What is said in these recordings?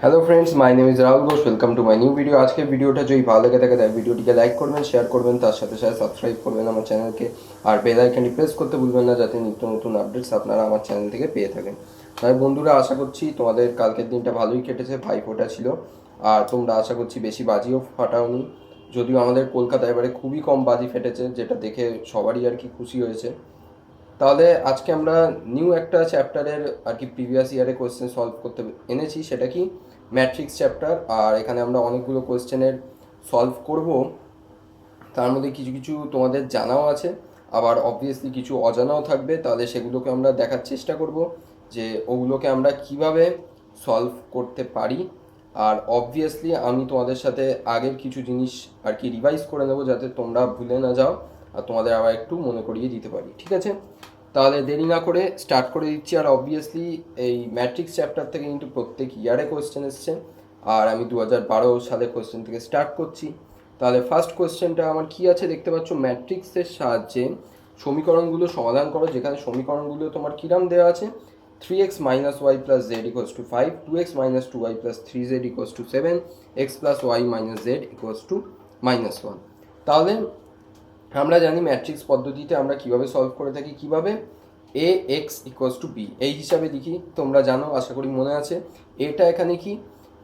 Hello friends, my name is Rahul Ghosh. Welcome to my new video. আজকের ভিডিওটা যদি ভালো লেগে থাকে তাই ভিডিওটিকে লাইক করবেন, শেয়ার করবেন, তার সাথে সাথে সাবস্ক্রাইব করবেন আমার চ্যানেলকে। আর বেল আইকনটি প্রেস করতে ভুলবেন না, যাতে নিত্য নতুন আপডেটস আপনারা আমার চ্যানেল থেকে পেয়ে থাকেন। তাই বন্ধুরা, আশা করছি তোমাদের কালকের দিনটা ভালোই কেটেছে, ভাইফোঁটা ছিল। আর তোমরা আশা করছি বেশি বাজিও ফাটাওনি। যদিও আমাদের কলকাতায় এবারে খুবই কম বাজি ফেটেছে, যেটা দেখে সবারই আর কি খুশি হয়েছে। তাহলে আজকে আমরা নিউ একটা চ্যাপ্টারের আর কি প্রিভিয়াস ইয়ারে কোয়েশ্চেন সলভ করতে এনেছি, সেটা কি ম্যাট্রিক্স চ্যাপ্টার। আর এখানে আমরা অনেকগুলো কোয়েশ্চেনের সলভ করব। তার মধ্যে কিছু কিছু তোমাদের জানাও আছে, আবার অবভিয়াসলি কিছু অজানাও থাকবে। তাহলে সেগুলোকে আমরা দেখার চেষ্টা করব যে ওগুলোকে আমরা কিভাবে সলভ করতে পারি। আর অবভিয়াসলি আমি তোমাদের সাথে আগের কিছু জিনিস আর কি রিভাইজ করে নেবো, যাতে তোমরা ভুলে না যাও আর তোমাদের আবার একটু মনে করিয়ে দিতে পারি। ঠিক আছে, তাহলে দেরি না করে স্টার্ট করে দিচ্ছি। আর অবভিয়াসলি এই ম্যাট্রিক্স চ্যাপ্টার থেকে কিন্তু প্রত্যেক ইয়ারে কোয়েশ্চেন এসছে, আর আমি 2012 সালে কোয়েশ্চেন থেকে স্টার্ট করছি। তাহলে ফার্স্ট কোয়েশ্চেনটা আমার কি আছে দেখতে পাচ্ছ, ম্যাট্রিক্সের সাহায্যে সমীকরণগুলো সমাধান করো। যেখানে সমীকরণগুলো তোমার কিরাম দেওয়া আছে, 3x minus y plus z equals to 5, 2x minus 2y plus 3z equals to 7, x plus y minus z equals to -1। তাহলে আমরা জানি ম্যাট্রিক্স পদ্ধতিতে আমরা কিভাবে সলভ করে থাকি, কিভাবে এ এক্স ইকুয়ালস টু বি এই হিসাবে লিখি। তোমরা জানো, আশা করি মনে আছে। এটা এখানে কি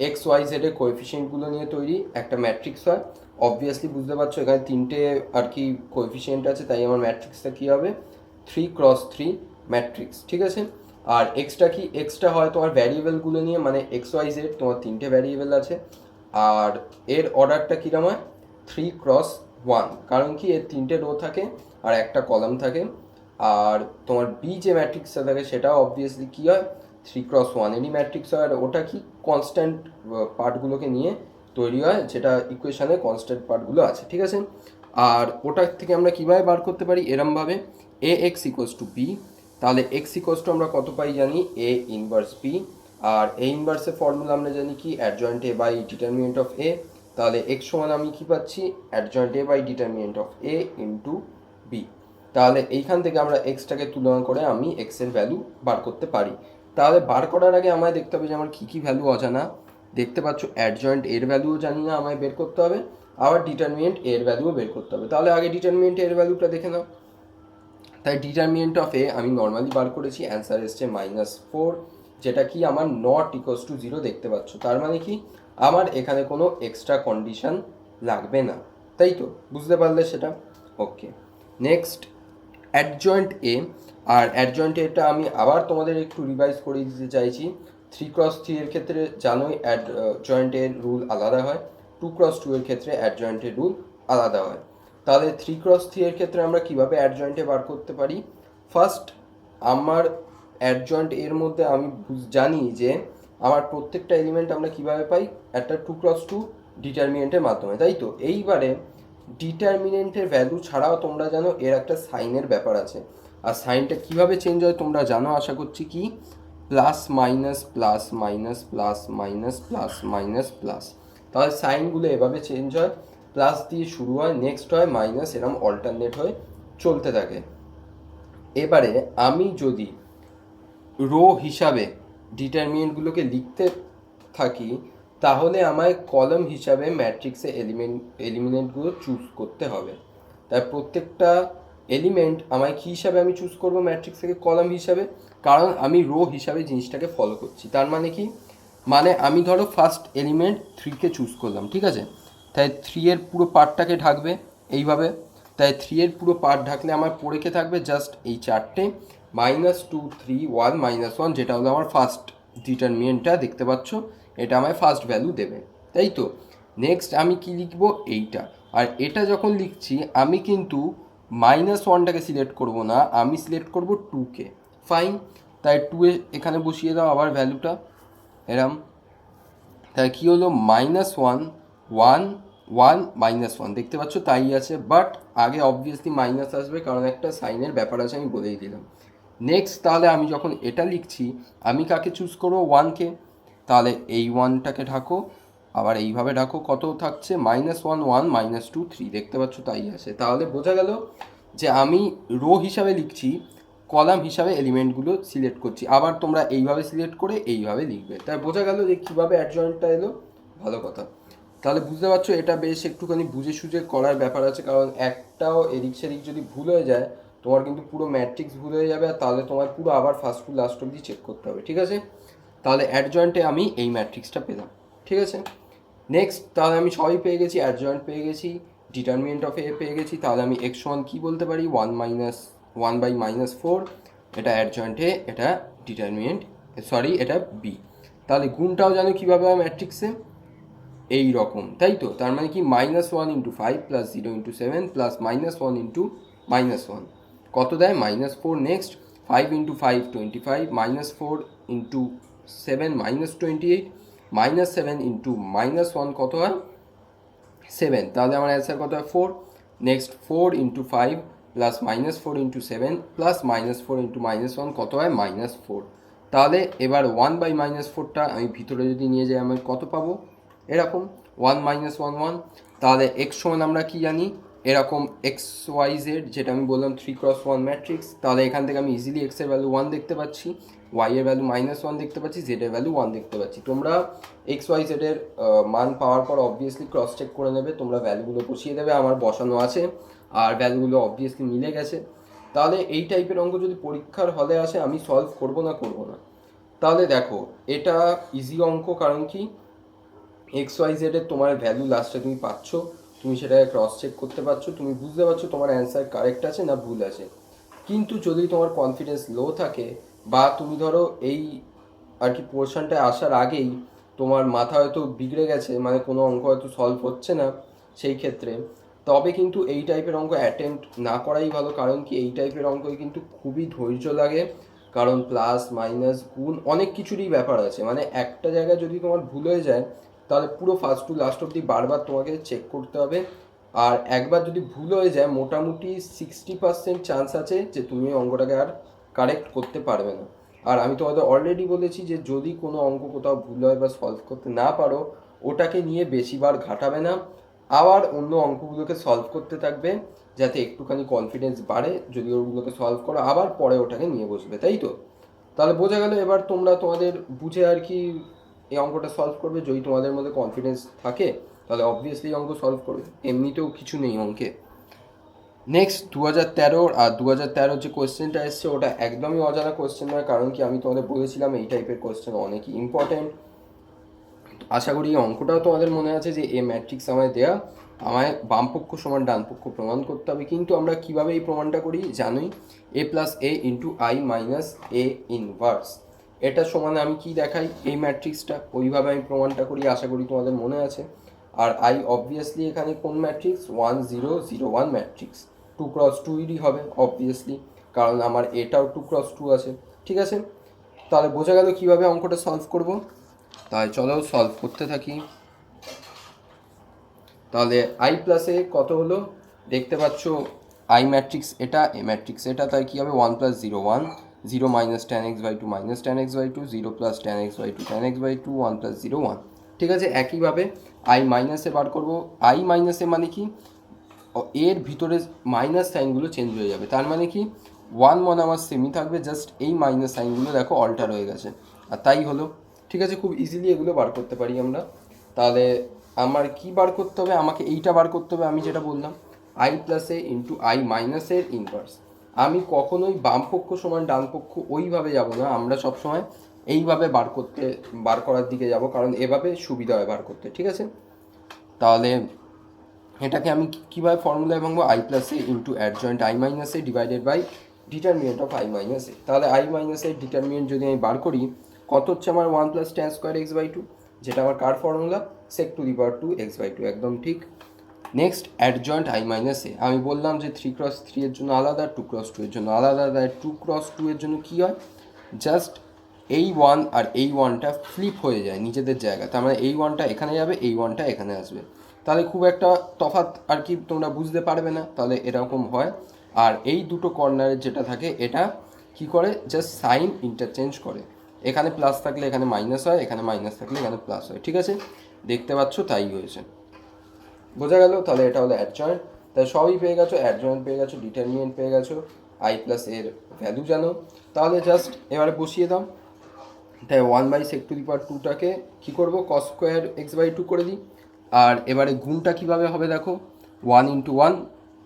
এক্স ওয়াই জেড এর কোএফিসিয়েন্টগুলো নিয়ে তৈরি একটা ম্যাট্রিক্স হয়। অবভিয়াসলি বুঝতে পারছো এখানে তিনটে আর কি কোএফিসিয়েন্ট আছে, তাই আমার ম্যাট্রিক্সটা কী হবে, 3x3 ম্যাট্রিক্স। ঠিক আছে, আর এক্সটা কি, এক্সটা হয় তোমার ভ্যারিয়েবলগুলো নিয়ে, মানে এক্স ওয়াই জেড তোমার তিনটে ভ্যারিয়েবল আছে। আর এর অর্ডারটা কীরকম হয়, 3x1, কারণ কি এর তিনটে রো থাকে আর একটা কলাম থাকে। আর তোমার বি যে ম্যাট্রিক্সটা থাকে সেটাও অবভিয়াসলি কী হয়, 3x1-এরই ম্যাট্রিক্স হয়। আর ওটা কি কনস্ট্যান্ট পার্টগুলোকে নিয়ে তৈরি হয়, যেটা ইকুয়েশনে কনস্ট্যান্ট পার্টগুলো আছে। ঠিক আছে, আর ওটার থেকে আমরা কীভাবে বার করতে পারি, এরমভাবে A X equals to B. তাহলে এক্স ইকুয়ালস টু আমরা কত পাই জানি, এ ইনভার্স বি। আর এ ইনভার্সের ফর্মুলা আমরা জানি কি, adjoint A by determinant of A. তাহলে এক্স সমান আমি কি পাচ্ছি, adjoint A by determinant of A into B. তাহলে এইখান থেকে আমরা এক্সটাকে তুলনা করে আমি এক্সের ভ্যালু বার করতে পারি। তাহলে বার করার আগে আমায় দেখতে হবে যে আমার কী কী ভ্যালু অজানা। দেখতে পাচ্ছ অ্যাডজয়েন্ট এর ভ্যালুও জানি না, আমায় বের করতে হবে। আবার ডিটারমিনেন্ট এর ভ্যালুও বের করতে হবে। তাহলে আগে ডিটারমিনেন্ট এর ভ্যালুটা দেখে নাও। তাই ডিটারমিনেন্ট অফ এ আমি নর্মালি বার করেছি, অ্যান্সার এসছে -4, যেটা কি আমার নট ইকুয়ালস টু 0 দেখতে পাচ্ছ। তার মানে কি আমার এখানে কোনো এক্সট্রা কন্ডিশন লাগবে না, তাই তো বুঝতে পারলে সেটা। ওকে, নেক্সট অ্যাডজয়েন্ট এ। আর অ্যাডজয়েন্ট এটা আমি আবার তোমাদের একটু রিভাইজ করে দিতে চাইছি। 3x3 এর ক্ষেত্রে জানোই অ্যাডজয়েন্ট এর রুল আলাদা হয়, 2x2 এর ক্ষেত্রে অ্যাডজয়েন্টের রুল আলাদা হয়। তাহলে 3x3 এর ক্ষেত্রে আমরা কীভাবে অ্যাডজয়েন্টে বার করতে পারি, ফার্স্ট আমার অ্যাডজয়েন্ট এর মধ্যে আমি জানি যে আমার প্রত্যেকটা এলিমেন্ট আমরা কীভাবে পাই, একটা 2x2 ডিটারমিনেন্টের মাধ্যমে, তাই তো। এইবারে ডিটারমিনেন্টের ভ্যালু ছাড়াও তোমরা জানো এর একটা সাইনের ব্যাপার আছে। আর সাইনটা কীভাবে চেঞ্জ হয় তোমরা জানো আশা করছি, কি plus minus plus minus plus minus plus minus plus. তাহলে সাইনগুলো এভাবে চেঞ্জ হয়, প্লাস দিয়ে শুরু হয়, নেক্সট হয় মাইনাস, এরকম অল্টারনেট হয়ে চলতে থাকে। এবারে আমি যদি রো হিসাবে ডিটারমিনেন্টগুলোকে লিখতে থাকি, তাহলে আমায় কলাম হিসাবে ম্যাট্রিক্সে এলিমেন্টগুলো চুজ করতে হবে। তাই প্রত্যেকটা এলিমেন্ট আমায় কী হিসাবে আমি চুজ করবো, ম্যাট্রিক্স থেকে কলাম হিসাবে, কারণ আমি রো হিসাবে জিনিসটাকে ফলো করছি। তার মানে কি, মানে আমি ধরো ফার্স্ট এলিমেন্ট 3কে চুজ করলাম, ঠিক আছে। তাই 3 এর পুরো পার্টটাকে ঢাকবে এইভাবে। তাই 3 এর পুরো পার্ট ঢাকলে আমার পড়েকে থাকবে জাস্ট এই চারটে, -2 3 1 -1, যেটা হলো আমার ফার্স্ট ডিটারমিনেন্টটা দেখতে পাচ্ছ। এটা আমায় ফার্স্ট ভ্যালু দেবে, তাই তো। নেক্সট আমি কি লিখবো, এইটা। আর এটা যখন লিখছি আমি কিন্তু -1টাকে সিলেক্ট করব না, আমি সিলেক্ট করব 2কে। ফাইন, তাই 2 এখানে বসিয়ে দাও আবার ভ্যালুটা এরম। তাই কী হলো, -1 1 1 -1 দেখতে পাচ্ছ, তাই আছে। বাট আগে অবভিয়াসলি মাইনাস আসবে, কারণ একটা সাইনের ব্যাপার আছে, আমি বলেই দিলাম। নেক্সট তাহলে আমি যখন এটা লিখছি আমি কাকে চুজ করবো, 1কে। তাহলে এই 1টাকে ঢাকো, আবার এইভাবে ঢাকো, কত থাকছে -1 1 -2 3 দেখতে পাচ্ছ, তাই আছে। তাহলে বোঝা গেল যে আমি রো হিসাবে লিখছি, কলাম হিসাবে এলিমেন্টগুলো সিলেক্ট করছি। আবার তোমরা এইভাবে সিলেক্ট করে এইভাবে লিখবে। তাই বোঝা গেল যে কীভাবে অ্যাডজয়েন্টটা এলো। ভালো কথা। তাহলে বুঝতে পারছো এটা বেশ একটুখানি বুঝে সুঝে করার ব্যাপার আছে, কারণ একটাও এদিক সেদিক যদি ভুল হয়ে যায় তোমার কিন্তু পুরো ম্যাট্রিক্স ভুল হয়ে যাবে, আর তাহলে তোমার পুরো আবার ফার্স্ট টু লাস্ট অবধি চেক করতে হবে। ঠিক আছে, তাহলে অ্যাডজয়েন্টে আমি এই ম্যাট্রিক্সটা পেলাম। ঠিক আছে, নেক্সট তাহলে আমি সবই পেয়ে গেছি, অ্যাডজয়েন্ট পেয়ে গেছি, ডিটারমিনেন্ট অফ এ পেয়ে গেছি। তাহলে আমি এক্স সমান কী বলতে পারি, 1/-4, এটা অ্যাডজয়েন্ট এ, এটা ডিটারমিনেন্ট, সরি এটা বি। তাহলে গুণটাও জানো কীভাবে হয় ম্যাট্রিক্সে, এই রকম, তাই তো। তার মানে কি -1 × 5 + 0 × 7 + -1 × -1 কত দেয়, -4। নেক্সট 5 × 5 25, -4 × 7 -28, -7 × -1 কত হয় 7। তাহলে আমার অ্যান্সার কত হয় 4। নেক্সট 4 × 5 + -4 × 7 + -4 × -1 কত হয় -4। তাহলে এবার 1/-4টা আমি ভিতরে যদি নিয়ে যাই আমি কত পাবো, এরকম 1 - 1 1। তাহলে এক্স সমান আমরা কি জানি, এরকম XYZ, যেটা আমি বললাম 3x1 ম্যাট্রিক্স। তাহলে এখান থেকে আমি ইজিলি এক্স এর ভ্যালু 1 দেখতে পাচ্ছি, ওয়াই এর ভ্যালু -1 দেখতে পাচ্ছি, জেড এর ভ্যালু 1 দেখতে পাচ্ছি। তোমরা XYZ এর মান পাওয়ার পর অবভিয়াসলি ক্রস চেক করে নেবে, তোমরা ভ্যালুগুলো বসিয়ে দেবে, আমার বসানো আছে আর ভ্যালুগুলো অবভিয়াসলি মিলে গেছে। তাহলে এই টাইপের অঙ্ক যদি পরীক্ষার হলে আসে আমি সলভ করব না না। তাহলে দেখো এটা ইজি অঙ্ক, কারণ কি XYZ এর তোমার ভ্যালু লাস্টে তুমি পাচ্ছ, তুমি সেটাকে ক্রস চেক করতে পারছো, তুমি বুঝতে পারছো তোমার অ্যান্সার কারেক্ট আছে না ভুল আছে। কিন্তু যদি তোমার কনফিডেন্স লো থাকে, বা তুমি ধরো এই আর কি পোর্শনটায় আসার আগেই তোমার মাথা হয়তো বিগড়ে গেছে, মানে কোনো অঙ্ক হয়তো সলভ হচ্ছে না, সেই ক্ষেত্রে তবে কিন্তু এই টাইপের অঙ্ক অ্যাটেম্প্ট না করাই ভালো। কারণ কি এই টাইপের অঙ্ক কিন্তু খুবই ধৈর্য লাগে, কারণ প্লাস মাইনাস গুণ অনেক কিছুরই ব্যাপার আছে। মানে একটা জায়গায় যদি তোমার ভুল হয়ে যায় তাহলে পুরো ফার্স্ট টু লাস্ট অবধি বারবার তোমাকে চেক করতে হবে। আর একবার যদি ভুল হয়ে যায় মোটামুটি 60% চান্স আছে যে তুমি অঙ্কটাকে আর কারেক্ট করতে পারবে না। আর আমি তোমাদের অলরেডি বলেছি যে যদি কোনো অঙ্ক কোথাও ভুল হয় বা সলভ করতে না পারো, ওটাকে নিয়ে বেশিবার ঘাটাবে না, আবার অন্য অঙ্কগুলোকে সলভ করতে থাকবে, যাতে একটুখানি কনফিডেন্স বাড়ে। যদি ওগুলোকে সলভ করো আবার পরে ওটাকে নিয়ে বসবে, তাই তো। তাহলে বোঝা গেল, এবার তোমরা তোমাদের বুঝে আর কি এই অঙ্কটা সলভ করবে। যদি তোমাদের মধ্যে কনফিডেন্স থাকে তাহলে অবভিয়াসলি অঙ্ক সলভ করবে, এমনিতেও কিছু নেই অঙ্কে। নেক্সট 2013 আর 2013 যে কোয়েশ্চেনটা এসছে ওটা একদমই অজানা কোয়েশ্চেন নয়, কারণ কি আমি তোমাদের বলেছিলাম এই টাইপের কোয়েশ্চেন অনেকই ইম্পর্টেন্ট। আশা করি এই অঙ্কটাও তোমাদের মনে আছে যে এ ম্যাট্রিক্স আমায় দেয়া, আমায় বামপক্ষ সমান ডানপক্ষ প্রমাণ করতে হবে। কিন্তু আমরা কিভাবে এই প্রমাণটা করি জানোই, a + a × i - a inverse. এটা সমান আমি কি দেখাই, এই ম্যাট্রিক্সটা ওইভাবে আমি প্রমাণটা করি, আশা করি তোমাদের মনে আছে। আর i অবভিয়াসলি এখানে কোন ম্যাট্রিক্স, 1 0 0 1 ম্যাট্রিক্স, 2x2 হবে অবভিয়াসলি, কারণ আমার এটাও 2x2 আছে। ঠিক আছে, তাহলে বোঝা গেল কীভাবে অঙ্কটা সলভ করব। তাই চলো সলভ করতে থাকি। তাহলে i + a কত হলো, দেখতে পাচ্ছ i ম্যাট্রিক্স এটা, a ম্যাট্রিক্স এটা, তাই কী হবে 1 + 0 1, 0 - tan x/2 - tan x/2, 0 + tan x/2 tan x/2, 1 + 0 1। ঠিক আছে, একইভাবে i - a বার করবো। i - a মানে কি, এর ভিতরে মাইনাস সাইনগুলো চেঞ্জ হয়ে যাবে, তার মানে কি 1 1 আমার সেমই থাকবে, জাস্ট এই মাইনাস সাইনগুলো দেখো অল্টার হয়ে গেছে, আর তাই হলো। ঠিক আছে, খুব ইজিলি এগুলো বার করতে পারি আমরা। তাহলে আমার কি বার করতে হবে, আমাকে এইটা বার করতে হবে, আমি যেটা বললাম i + a × i - এর ইনভার্স। আমি কখনোই বামপক্ষ সমান ডানপক্ষ ওইভাবে যাব না, আমরা সবসময় এইভাবে বার করার দিকে যাব, কারণ এভাবে সুবিধা হয় বার করতে। ঠিক আছে, তাহলে এটাকে আমি কীভাবে ফর্মুলায় ভাঙবো, i + a × adjoint i - a divided by determinant of i - a। তাহলে i - এর ডিটারমিনেন্ট যদি আমি বার করি কত হচ্ছে আমার 1 + tan² x/2, যেটা আমার কার ফর্মুলা, sec2 x/2, একদম ঠিক। নেক্সট অ্যাডজয়েন্ট i - a, আমি বললাম যে 3x3 এর জন্য আলাদা, 2x2 এর জন্য আলাদা। তাই 2x2 এর জন্য কী হয়, জাস্ট এই 1 আর এই 1টা ফ্লিপ হয়ে যায় নিজেদের জায়গা, তার মানে এই 1টা এখানে যাবে, এই 1টা এখানে আসবে, তাহলে খুব একটা তফাৎ আর কি তোমরা বুঝতে পারবে না, তাহলে এরকম হয়। আর এই দুটো কর্নারের যেটা থাকে এটা কি করে, জাস্ট সাইন ইন্টারচেঞ্জ করে, এখানে প্লাস থাকলে এখানে মাইনাস হয়, এখানে মাইনাস থাকলে এখানে প্লাস হয়। ঠিক আছে, দেখতে পাচ্ছ তাই হয়েছে, বোঝা গেল। তাহলে এটা হলো অ্যাডজয়েন্ট। তাই সবই পেয়ে গেছো, অ্যাডজয়েন্ট পেয়ে গেছো, ডিটারমিনেন্ট পেয়ে গেছো, আই প্লাস এর ভ্যালু জানো, তাহলে জাস্ট এবারে বসিয়ে দাও। তাই 1/sec⁴ কী করবো, cos স্কোয়ার x/2 করে দিই। আর এবারে গুণটা কীভাবে হবে দেখো, 1 × 1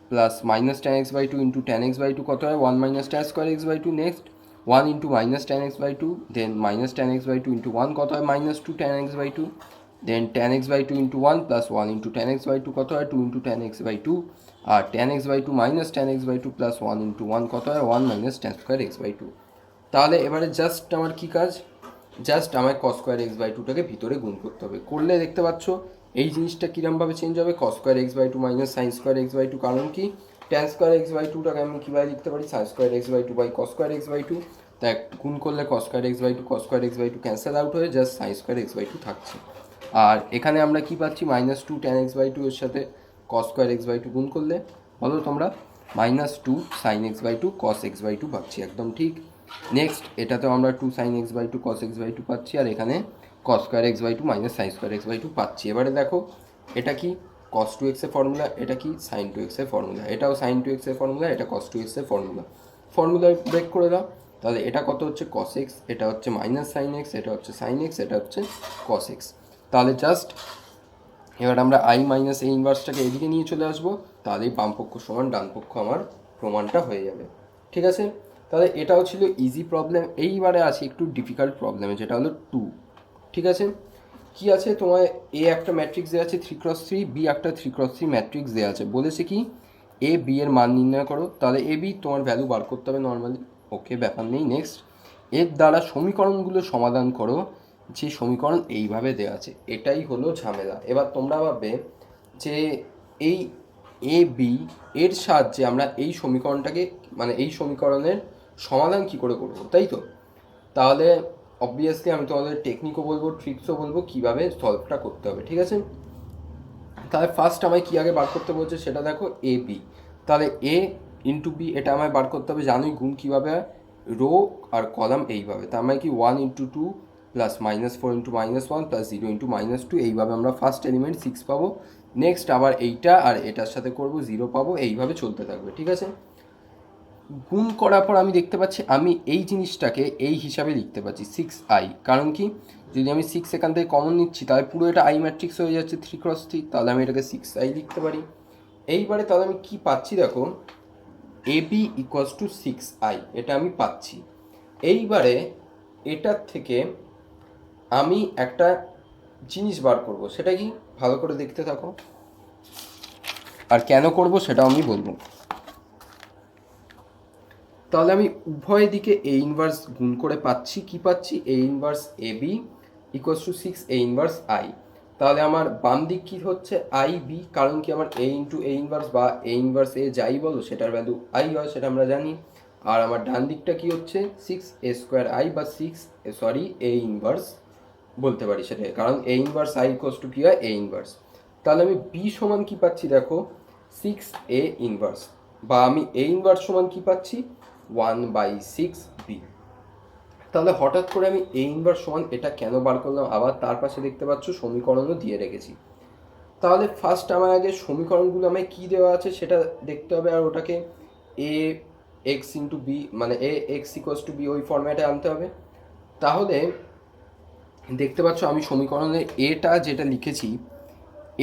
plus -tan x/2 × tan x/2 কত হয়, 1 - tan² x/2। Next 1 × -tan x/2, দেন -tan x/2 × 1 কত হয়, -2 tan x/2। দেন tan x/2 × 1 plus 1 × tan x/2 কত হয়, 2 × tan x/2। আর tan x/2 - tan x/2 plus 1 × 1 কত হয়, 1 - tan²x/2। তাহলে এবারে জাস্ট আমার কী কাজ, জাস্ট আমায় cos স্কোয়ার x/2টাকে ভিতরে গুণ করতে হবে। করলে দেখতে পাচ্ছ এই জিনিসটা কীরমভাবে চেঞ্জ হবে, cos square x/2 - sin square x/2, কারণ কি tan² x/2টাকে আমি কীভাবে লিখতে পারি, sin square x/2 cos square x/2। তাই গুণ করলে cos square x/2 cancel out হয়ে জাস্ট sin স্কোয়ার x/2 থাকছে। আর এখানে আমরা কি পাচ্ছি, -2 tan x/2 এর সাথে cos স্কোয়ার x/2 গুণ করলে বলো তোমরা, -2 sin x/2 cos x/2 পাচ্ছি, একদম ঠিক। নেক্সট এটাতেও আমরা 2 sin x/2 cos x/2 পাচ্ছি, আর এখানে cos square x/2 - sin square x/2 পাচ্ছি। এবারে দেখো এটা কি cos 2x এর ফর্মুলা, এটা কি sin 2x এর ফর্মুলা, এটাও sin 2x এর ফর্মুলা, এটা cos 2x এর ফর্মুলা। ফর্মুলা ব্রেক করে দাও, তাহলে এটা কত হচ্ছে cos x, এটা হচ্ছে -sin x, এটা হচ্ছে sin x, এটা হচ্ছে cos x। তাহলে জাস্ট এবার আমরা i - a ইনভার্সটাকে এদিকে নিয়ে চলে আসবো, তাহলেই বাম পক্ষ সমান ডান পক্ষ আমার প্রমাণটা হয়ে যাবে। ঠিক আছে, তাহলে এটাও ছিল ইজি প্রবলেম। এইবারে আছে একটু ডিফিকাল্ট প্রবলেমে, যেটা হলো 2। ঠিক আছে, কি আছে তোমার, এ একটা ম্যাট্রিক্স দেওয়া আছে 3×3, বি একটা 3×3 ম্যাট্রিক্স দেওয়া আছে, বলেছে কি এ বি এর মান নির্ণয় করো। তাহলে এ বি তোমার ভ্যালু বার করতে হবে নর্মালি, ওকে ব্যাপার নেই। নেক্সট এর দ্বারা সমীকরণগুলো সমাধান করো, যে সমীকরণ এইভাবে দেওয়া আছে, এটাই হলো ঝামেলা। এবার তোমরা ভাববে যে এই এ বি এর সাহায্যে আমরা এই সমীকরণটাকে, মানে এই সমীকরণের সমাধান কী করে করবো, তাই তো। তাহলে অবভিয়াসলি আমি তোমাদের টেকনিকও বলবো, ট্রিক্সও বলবো কীভাবে সলভটা করতে হবে। ঠিক আছে, তাহলে ফার্স্ট আমায় কী আগে বার করতে বলছে সেটা দেখো, এ বি। তাহলে এ ইন্টু বি এটা আমায় বার করতে হবে, জানোই গুণ কীভাবে হয়, রো আর কলাম এইভাবে। তার মানে কি 1 × 2 প্লাস -4 × -1 প্লাস 0 × -2, এইভাবে আমরা ফার্স্ট এলিমেন্ট 6 পাবো। নেক্সট আবার এইটা আর এটার সাথে করব 0 পাবো, এইভাবে চলতে থাকবে। ঠিক আছে, গুণ করার পর আমি দেখতে পাচ্ছি আমি এই জিনিসটাকে এই হিসাবে লিখতে পাচ্ছি 6i, কারণ কি যদি আমি 6 এখান থেকে কমন নিচ্ছি তাহলে পুরো এটা আই ম্যাট্রিক্স হয়ে যাচ্ছে 3×3, তাহলে আমি এটাকে 6i লিখতে পারি। এইবারে তাহলে আমি কি পাচ্ছি দেখো, এ বি = 6i, এটা আমি পাচ্ছি। এইবারে এটার থেকে আমি একটা জিনিস বার করব, সেটা কি ভালো করে দেখতে থাকো, আর কেন করব সেটাও আমি বলবো। তাহলে আমি উভয় দিকে এ ইনভার্স গুণ করে পাচ্ছি, কি পাচ্ছি, A inverse A B = 6 A inverse I. তাহলে আমার বাম দিক কী হচ্ছে, আই বি, কারণ কি আমার এ ইন্টু এ ইনভার্স বা এ ইনভার্স এ যাই বলো সেটার ভ্যালু আই হয়, সেটা আমরা জানি। আর আমার ডান দিকটা কি হচ্ছে 6a² বা 6 এ ইনভার্স বলতে পারি সেটা, কারণ এ ইনভার্স আই = কী হয়, এ ইনভার্স। তাহলে আমি বি সমান কী পাচ্ছি দেখো, 6a ইনভার্স, বা আমি এ ইনভার্স সমান কী পাচ্ছি, 1/6b। তাহলে হঠাৎ করে আমি এ ইনভার্স সমান এটা কেন বার করলাম, আবার তার পাশে দেখতে পাচ্ছ সমীকরণও দিয়ে রেখেছি। তাহলে ফার্স্ট আমার আগে সমীকরণগুলো আমায় কী দেওয়া আছে সেটা দেখতে হবে, আর ওটাকে এ এক্স ইন্টু বি, মানে এ এক্স = বি ওই ফর্ম্যাটে আনতে হবে। তাহলে দেখতে পাচ্ছ আমি সমীকরণে এটা যেটা লিখেছি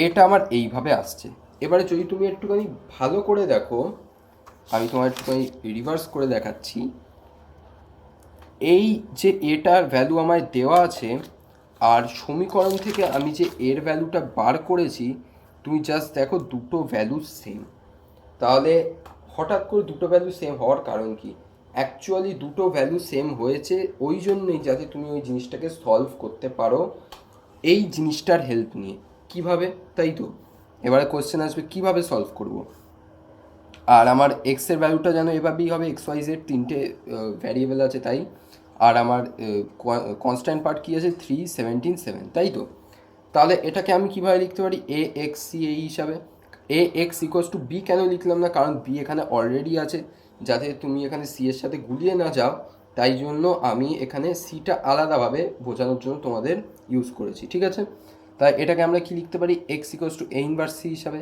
এটা আমার এইভাবে আসছে। এবারে যদি তুমি একটুখানি ভালো করে দেখো, আমি তোমার একটুখানি রিভার্স করে দেখাচ্ছি, এই যে এটার ভ্যালু আমায় দেওয়া আছে আর সমীকরণ থেকে আমি যে এর ভ্যালুটা বার করেছি, তুমি জাস্ট দেখো দুটো ভ্যালু সেম। তাহলে হঠাৎ করে দুটো ভ্যালু সেম হওয়ার কারণ কি, অ্যাকচুয়ালি দুটো ভ্যালু সেম হয়েছে ওই জন্যই যাতে তুমি ওই জিনিসটাকে সলভ করতে পারো এই জিনিসটার হেল্প নিয়ে। কিভাবে, তাই তো। এবারে কোশ্চেন আসবে কিভাবে সলভ করব। আর আমার এক্সের ভ্যালুটা যেন এভাবেই হবে, XYZ তিনটে ভ্যারিয়েবল আছে তাই। আর আমার কনস্ট্যান্ট পার্ট কী আছে, 3, 17, 7, তাই তো। তাহলে এটাকে আমি কীভাবে লিখতে পারি, এ এক্স সি এই হিসাবে। এ এক্স = বি কেন লিখলাম না, কারণ বি এখানে অলরেডি আছে, যাতে তুমি এখানে সি এর সাথে গুলিয়ে না যাও, তাই জন্য আমি এখানে সিটা আলাদাভাবে বোঝানোর জন্য তোমাদের ইউজ করেছি। ঠিক আছে, তাই এটাকে আমরা কি লিখতে পারি, এক্স = এ ইনভার্স সি হিসাবে।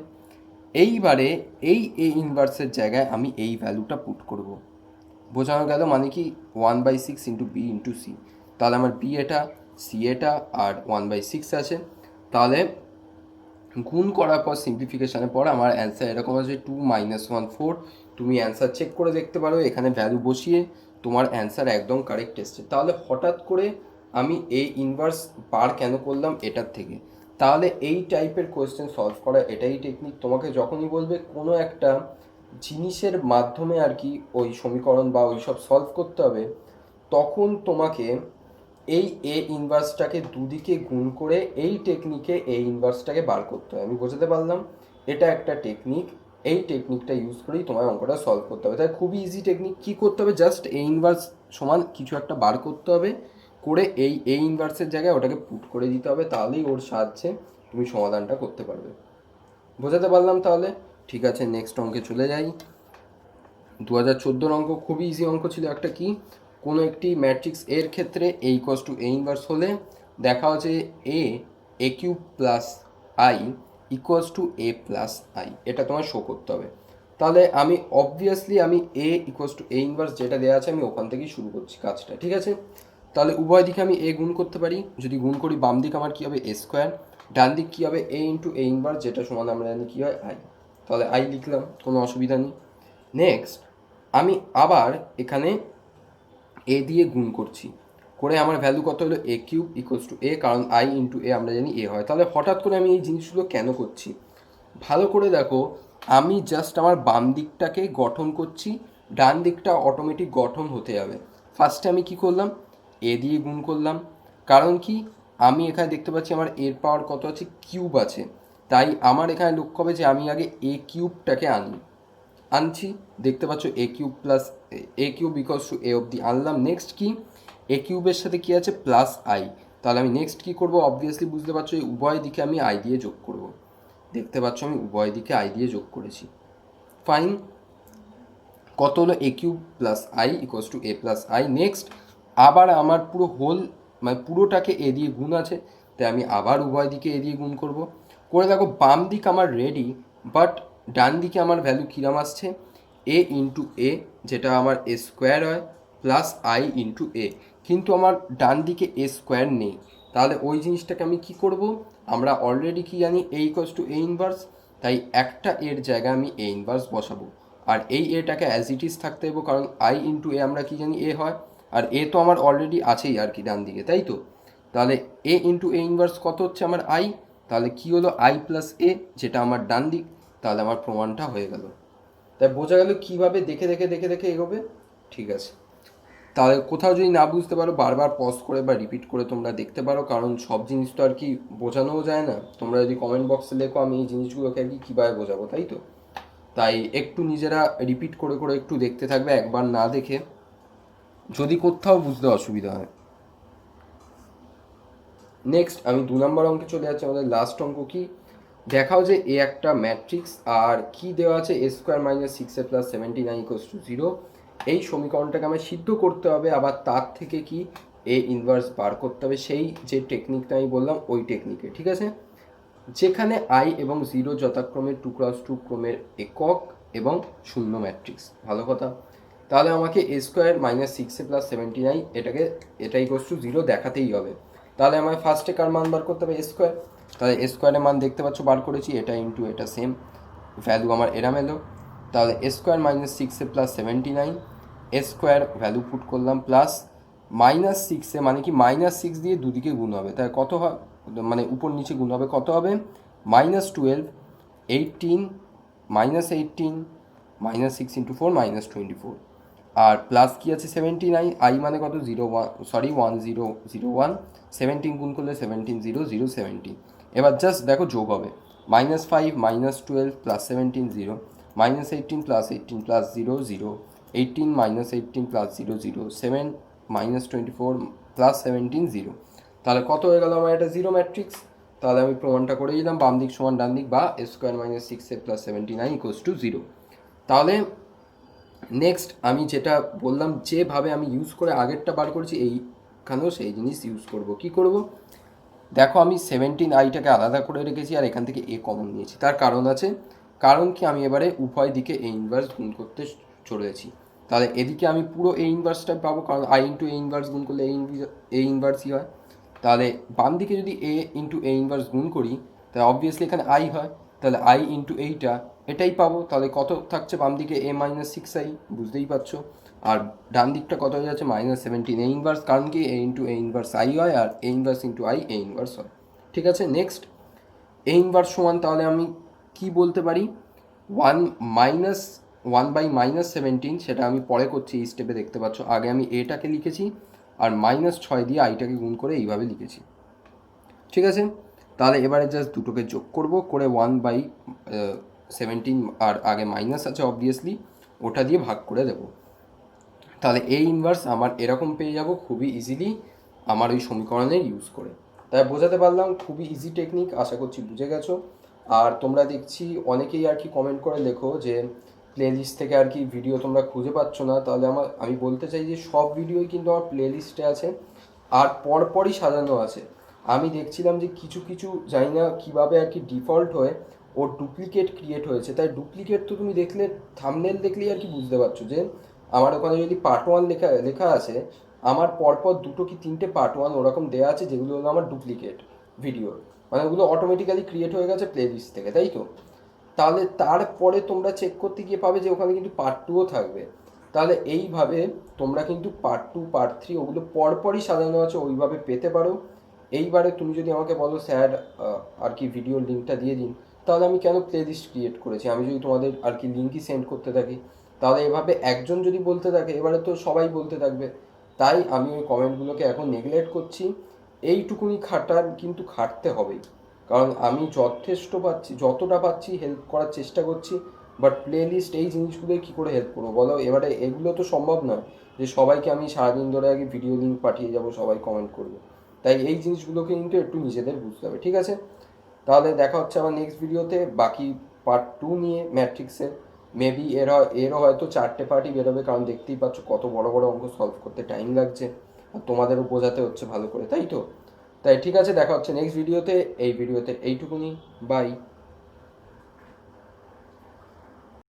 এইবারে এই এ ইনভার্সের জায়গায় আমি এই ভ্যালুটা পুট করব। বোঝানো গেল, মানে কি 1/6 ইন্টু বি ইন্টু সি। তাহলে আমার বি এটা, সি এটা, আর 1/6 আছে। তাহলে গুণ করার পর সিম্পলিফিকেশানের পর আমার অ্যান্সার এরকম আছে 2 - 1 4। তুমি অ্যান্সার চেক করে দেখতে পারো, এখানে ভ্যালু বসিয়ে তোমার অ্যান্সার একদম কারেক্ট এসছে। তাহলে হঠাৎ করে আমি এই ইনভার্স বার কেন করলাম এটার থেকে? তাহলে এই টাইপের কোয়েশ্চেন সলভ করা এটাই টেকনিক। তোমাকে যখনই বলবে কোনো একটা জিনিসের মাধ্যমে আর কি ওই সমীকরণ বা ওই সব সলভ করতে হবে, তখন তোমাকে এই এ ইনভার্সটাকে দুদিকে গুণ করে এই টেকনিকে এ ইনভার্সটাকে বার করতে হয়। আমি বোঝাতে পারলাম? এটা একটা টেকনিক, এই টেকনিকটা ইউজ করেই তোমার অঙ্কটা সলভ করতে হবে। তাই খুবই ইজি টেকনিক। কী করতে হবে? জাস্ট এ ইনভার্স সমান কিছু একটা বার করতে হবে, করে এই এ ইনভার্সের জায়গায় ওটাকে পুট করে দিতে হবে, তাহলেই ওর সাহায্যে তুমি সমাধানটা করতে পারবে। বোঝাতে পারলাম তাহলে? ঠিক আছে, নেক্সট অঙ্কে চলে যাই। 2014 অঙ্ক, খুবই ইজি অঙ্ক ছিল একটা। কি, কোনো একটি ম্যাট্রিক্স এর ক্ষেত্রে A equals to A inverse হলে দেখা হচ্ছে A cube plus I equals to A plus I, এটা তোমার শো করতে হবে। তাহলে আমি অবভিয়াসলি আমি A equals to A inverse যেটা দেওয়া আছে আমি ওখান থেকেই শুরু করছি কাজটা, ঠিক আছে? তাহলে উভয় দিকে আমি এ গুণ করতে পারি। যদি গুণ করি, বাম দিক আমার কী হবে? এ স্কোয়ার, ডান দিক কী হবে? এ ইন্টু এ ইনভার্স, যেটা সমান আমরা জানি কী হয়? আই। তাহলে আই লিখলাম, কোনো অসুবিধা নেই। নেক্সট আমি আবার এখানে এ দিয়ে গুণ করছি, করে আমার ভ্যালু কত হলো? এ কিউব ইকুয়ালস টু এ, কারণ আই ইন্টু এ আমরা জানি এ হয়। তাহলে হঠাৎ করে আমি এই জিনিসগুলো কেন করছি? ভালো করে দেখো, আমি জাস্ট আমার বাম দিকটাকে গঠন করছি, ডান দিকটা অটোমেটিক গঠন হতে যাবে। ফার্স্টে আমি কি করলাম? এ দিয়ে গুণ করলাম, কারণ কি আমি এখানে দেখতে পাচ্ছি আমার এর পাওয়ার কত আছে? কিউব আছে। তাই আমার এখানে লক্ষ্য হবে যে আমি আগে এ কিউবটাকে আনছি। দেখতে পাচ্ছ A cube plus A cube equals to A অবধি আনলাম। নেক্সট কি? এ কিউবের সাথে কি আছে? Plus I. তাহলে আমি নেক্সট কি করব? অবভিয়াসলি বুঝতে পারছো, এই উভয় দিকে আমি আই দিয়ে যোগ করব। দেখতে পাচ্ছ আমি উভয় দিকে আই দিয়ে যোগ করেছি। ফাইন, কত হলো? A cube plus I equals to A plus I. Next আবার আমার পুরো হোল মানে পুরোটাকে এ দিয়ে গুণ আছে, তাই আমি আবার উভয় দিকে এ দিয়ে গুণ করব। করে দেখো বাম দিক আমার রেডি, বাট ডান দিকে আমার ভ্যালু কিরাম আসছে? এ ইন্টু এ, যেটা আমার এ স্কোয়ার হয়, প্লাস আই ইন্টু এ। কিন্তু আমার ডান দিকে এ স্কোয়ার নেই। তাহলে ওই জিনিসটাকে আমি কি করব? আমরা অলরেডি কি জানি? এ ইকুয়ালস টু এ ইনভার্স। তাই একটা এর জায়গায় আমি এ ইনভার্স বসাবো, আর এই এটাকে অ্যাজ ইট ইজ থাকতে দেবো, কারণ আই ইন্টু এ আমরা কি জানি? এ হয়। আর এ তো আমার অলরেডি আছেই আর কি ডান দিকে, তাই তো? তাহলে এ ইন্টু এ ইনভার্স কত হচ্ছে? আমার আই। তাহলে কি হলো? আই প্লাস এ, যেটা আমার ডান দিক। তাহলে আমার প্রমাণটা হয়ে গেল। তাই বোঝা গেল কীভাবে দেখে দেখে দেখে দেখে এগোবে। ঠিক আছে, তাহলে কোথাও যদি না বুঝতে পারো বারবার পজ করে বা রিপিট করে তোমরা দেখতে পারো, কারণ সব জিনিস তো আর কি বোঝানোও যায় না। তোমরা যদি কমেন্ট বক্সে লেখো আমি এই জিনিসগুলোকে আর কি কীভাবে বোঝাবো, তাই তো? তাই একটু নিজেরা রিপিট করে করে একটু দেখতে থাকবে, একবার না দেখে, যদি কোথাও বুঝতে অসুবিধা হয়। নেক্সট আমি 2 নম্বর অঙ্কে চলে যাচ্ছি। আমাদের লাস্ট অঙ্ক কি? দেখাও যে এ একটা ম্যাট্রিক্স, আর কি দেওয়া আছে? A square minus 6a plus 79 equals to 0। এই সমীকরণটাকে আমার সিদ্ধ করতে হবে, আবার তার থেকে কি এ ইনভার্স বার করতে হবে, সেই যে টেকনিকটা আমি বললাম ওই টেকনিকে, ঠিক আছে? যেখানে আই এবং 0 যথাক্রমে 2x2 ক্রমের একক এবং শূন্য ম্যাট্রিক্স। ভালো কথা। তাহলে আমাকে এ স্কোয়ার মাইনাস 6a প্লাস 79 এটা ইকুয়ালস টু 0 দেখাতেই হবে। তাহলে আমার ফার্স্টে কার মান বার করতে হবে? এ স্কোয়ার। তাহলে এ স্কোয়ারের মান দেখতে পাচ্ছ বার করেছি, এটা ইন্টু এটা সেম ভ্যালু আমার এরাম এলো। তাহলে এ স্কোয়ার মাইনাস 6a প্লাস 79, এ স্কোয়ার ভ্যালু পুট করলাম, প্লাস মাইনাস 6a মানে কি? -6 দিয়ে দুদিকে গুণ হবে, তাই কত হয়? মানে উপর নিচে গুণ হবে, কত হবে? -12, 18, -18, -6 ইন্টু 4 -24, আর প্লাস কি আছে? 79। আই মানে কত? 1001, 17 গুণ করলে 17 0 0 17। এবার জাস্ট দেখো যোগ হবে, -5 -12 plus 17 0, -18 plus 18 plus 0 0, 18 -18 plus 0 0, 7 -24 plus 17 0। তাহলে কত হয়ে গেল আমার? এটা 0 ম্যাট্রিক্স। তাহলে আমি প্রমাণটা করে দিলাম, বাম দিক সমান ডান দিক, বা A square minus 6a plus 79 equals to 0। তাহলে নেক্সট আমি যেটা বললাম, যেভাবে আমি ইউজ করে আগেরটা বার করেছি, এইখানেও সেই জিনিস ইউজ করব। কি করব? দেখো আমি 17 আইটাকে আলাদা করে রেখেছি, আর এখান থেকে এ কমন নিয়েছি। তার কারণ আছে, কারণ কি? আমি এবারে উভয় দিকে এ ইনভার্স গুণ করতে চলেছি। তাহলে এদিকে আমি পুরো এ ইনভার্সটা পাবো, কারণ আই ইন্টু এ ইনভার্স গুণ করলে এ ইনভার্সই হয়। তাহলে বাম দিকে যদি এ ইন্টু এ ইনভার্স গুণ করি তাহলে অবভিয়াসলি এখানে আই হয়, তাহলে আই ইন্টু এটাই পাবো। তাহলে কত থাকছে বাম দিকে? এ মাইনাস সিক্স আই, বুঝতেই পারছো। আর ডান দিকটা কত হয়ে যাচ্ছে? -17 এ ইনভার্স, কারণ কি A into A inverse I হয়, আর A inverse into I A inverse হয়। ঠিক আছে, নেক্সট এ ইনভার্স সমান, তাহলে আমি কি বলতে পারি? 1 বাই -17, সেটা আমি পরে করছি, এই স্টেপে দেখতে পাচ্ছ। আগে আমি এটাকে লিখেছি আর -6 দিয়ে আইটাকে গুণ করে এইভাবে লিখেছি। ঠিক আছে, তাহলে এবারে জাস্ট দুটোকে যোগ করব, করে 1/17, আর আগে মাইনাস আছে অবভিয়াসলি, ওটা দিয়ে ভাগ করে দেব। তাহলে এ ইনভার্স আমার এরকম পেয়ে যাব খুবই ইজিলি আমার ওই সমীকরণের ইউজ করে। তাই বোঝাতে পারলাম, খুবই ইজি টেকনিক, আশা করছি বুঝে গেছো। আর তোমরা দেখছি অনেকেই আর কি কমেন্ট করে লেখো যে প্লেলিস্ট থেকে আর কি ভিডিও তোমরা খুঁজে পাচ্ছ না। তাহলে আমি বলতে চাই যে সব ভিডিওই কিন্তু আমার প্লেলিস্টে আছে, আর পরপরই সাজানো আছে। আমি দেখছিলাম যে কিছু কিছু জানি না কীভাবে আর কি ডিফল্ট হয়ে ওর ডুপ্লিকেট ক্রিয়েট হয়েছে। তাই ডুপ্লিকেট তো তুমি দেখলে, থাম্বনেল দেখলেই আর কি বুঝতে পারছো যে আমার ওখানে যদি পার্ট 1 লেখা লেখা আছে, আমার পরপর 2 কি 3টে পার্ট 1 ওরকম দেওয়া আছে, যেগুলো হলো আমার ডুপ্লিকেট ভিডিও, মানে ওগুলো অটোমেটিক্যালি ক্রিয়েট হয়ে গেছে প্লেলিস্ট থেকে, তাই তো? তাহলে তারপরে তোমরা চেক করতে গিয়ে পাবে যে ওখানে কিন্তু পার্ট 2ও থাকবে। তাহলে এইভাবে তোমরা কিন্তু পার্ট 2 পার্ট 3 ওগুলো পরপরই সাজানো আছে, ওইভাবে পেতে পারো। এইবারে তুমি যদি আমাকে বলো স্যার আর কি ভিডিওর লিঙ্কটা দিয়ে দিন, তাহলে আমি কেন প্লেলিস্ট ক্রিয়েট করেছি? আমি যদি তোমাদের আর কি লিঙ্কই সেন্ড করতে থাকি, তাহলে এভাবে একজন যদি বলতে থাকে এবারে তো সবাই বলতে থাকবে। তাই আমি ওই কমেন্টগুলোকে এখন নেগলেক্ট করছি। এইটুকুনি খাটার কিন্তু খাটতে হবেই, কারণ আমি যথেষ্ট পাচ্ছি, যতটা পাচ্ছি হেল্প করার চেষ্টা করছি। বাট প্লেলিস্ট এই জিনিসগুলোই কী করে হেল্প করবো বলো? এবারে এগুলো তো সম্ভব নয় যে সবাইকে আমি সারাদিন ধরে আগে ভিডিও লিঙ্ক পাঠিয়ে যাবো, সবাই কমেন্ট করবে। তাই এই জিনিসগুলোকে কিন্তু একটু নিজেদের বুঝতে হবে। ঠিক আছে, তাহলে দেখা হচ্ছে আমার নেক্সট ভিডিওতে বাকি পার্ট 2 নিয়ে ম্যাট্রিক্সের। মেবি এরও হয়তো 4টে পার্টই বেরোবে, কারণ দেখতেই পাচ্ছ কত বড় বড় অঙ্ক সলভ করতে টাইম লাগছে, আর তোমাদেরও বোঝাতে হচ্ছে ভালো করে, তাই তো? তাই ঠিক আছে, দেখা হচ্ছে নেক্সট ভিডিওতে। এই ভিডিওতে এইটুকুনি, বাই।